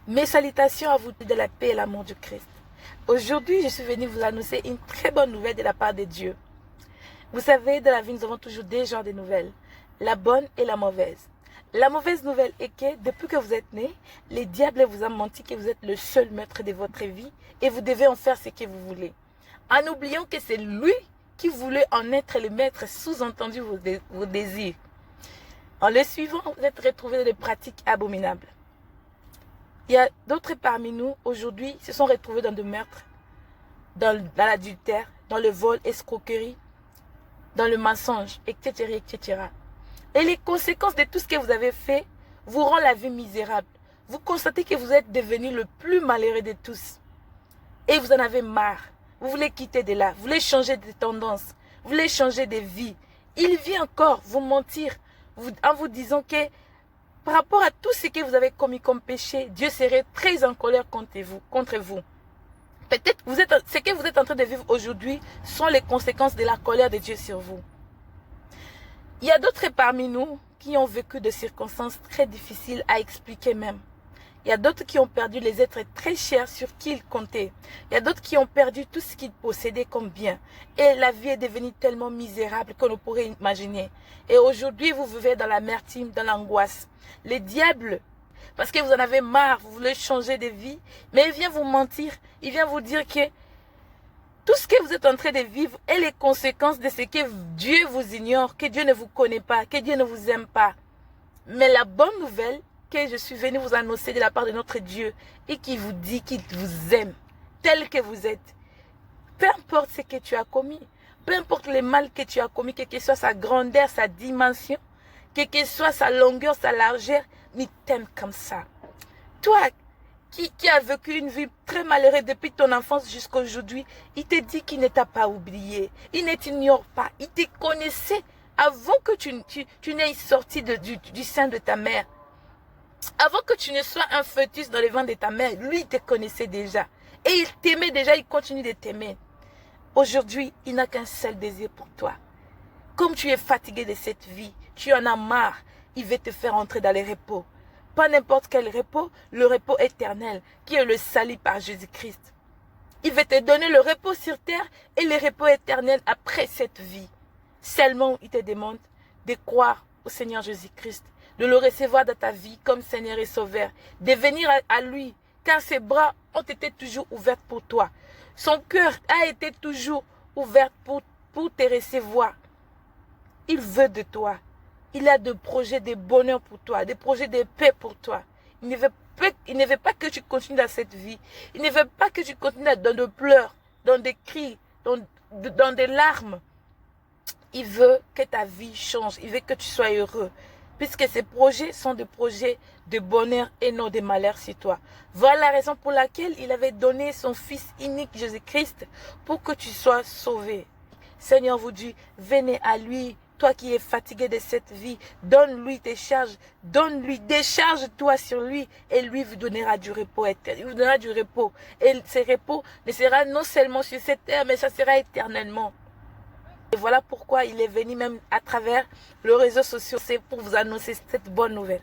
Mes salutations à vous de la paix et l'amour du Christ. Aujourd'hui, je suis venue vous annoncer une très bonne nouvelle de la part de Dieu. Vous savez, dans la vie, nous avons toujours deux genres de nouvelles, la bonne et la mauvaise. La mauvaise nouvelle est que, depuis que vous êtes né, le diable vous a menti que vous êtes le seul maître de votre vie et vous devez en faire ce que vous voulez. En oubliant que c'est lui qui voulait en être le maître, sous-entendu vos désirs. En le suivant, vous êtes retrouvés dans des pratiques abominables. Il y a d'autres parmi nous, aujourd'hui, se sont retrouvés dans des meurtres, dans l'adultère, dans le vol, escroquerie, dans le mensonge, etc., etc. Et les conséquences de tout ce que vous avez fait vous rend la vie misérable. Vous constatez que vous êtes devenu le plus malheureux de tous. Et vous en avez marre. Vous voulez quitter de là. Vous voulez changer de tendance. Vous voulez changer de vie. Il vient encore vous mentir en vous disant que par rapport à tout ce que vous avez commis comme péché, Dieu serait très en colère contre vous. Peut-être ce que vous êtes en train de vivre aujourd'hui sont les conséquences de la colère de Dieu sur vous. Il y a d'autres parmi nous qui ont vécu des circonstances très difficiles à expliquer même. Il y a d'autres qui ont perdu les êtres très chers sur qui ils comptaient. Il y a d'autres qui ont perdu tout ce qu'ils possédaient comme bien. Et la vie est devenue tellement misérable qu'on ne pourrait imaginer. Et aujourd'hui, vous vivez dans l'amertume, dans l'angoisse. Le diable, parce que vous en avez marre, vous voulez changer de vie, mais il vient vous mentir. Il vient vous dire que tout ce que vous êtes en train de vivre est les conséquences de ce que Dieu vous ignore, que Dieu ne vous connaît pas, que Dieu ne vous aime pas. Mais la bonne nouvelle que je suis venue vous annoncer de la part de notre Dieu et qui vous dit qu'il vous aime tel que vous êtes. Peu importe ce que tu as commis, peu importe le mal que tu as commis, quelle que soit sa grandeur, sa dimension, quelle que soit sa longueur, sa largeur, il t'aime comme ça. Toi qui as vécu une vie très malheureuse depuis ton enfance jusqu'à aujourd'hui, il te dit qu'il ne t'a pas oublié. Il ne t'ignore pas. Il te connaissait avant que tu n'aies sorti du sein de ta mère. Avant que tu ne sois un fœtus dans le ventre de ta mère, lui, il te connaissait déjà. Et il t'aimait déjà, il continue de t'aimer. Aujourd'hui, il n'a qu'un seul désir pour toi. Comme tu es fatigué de cette vie, tu en as marre, il veut te faire entrer dans le repos. Pas n'importe quel repos, le repos éternel, qui est le salut par Jésus-Christ. Il veut te donner le repos sur terre et le repos éternel après cette vie. Seulement, il te demande de croire au Seigneur Jésus-Christ, de le recevoir dans ta vie comme Seigneur et Sauveur, de venir à lui, car ses bras ont été toujours ouverts pour toi. Son cœur a été toujours ouvert pour te recevoir. Il veut de toi. Il a des projets de bonheur pour toi, des projets de paix pour toi. Il ne veut pas que tu continues dans cette vie. Il ne veut pas que tu continues dans des pleurs, dans des cris, dans des larmes. Il veut que ta vie change. Il veut que tu sois heureux. Puisque ces projets sont des projets de bonheur et non de malheur sur toi. Voilà la raison pour laquelle il avait donné son Fils unique Jésus-Christ pour que tu sois sauvé. Seigneur vous dit, venez à lui. Toi qui es fatigué de cette vie, donne-lui tes charges, donne-lui, décharge-toi sur lui et lui vous donnera du repos éternel. Il vous donnera du repos. Et ce repos ne sera non seulement sur cette terre, mais ça sera éternellement. Et voilà pourquoi il est venu même à travers les réseaux sociaux, c'est pour vous annoncer cette bonne nouvelle.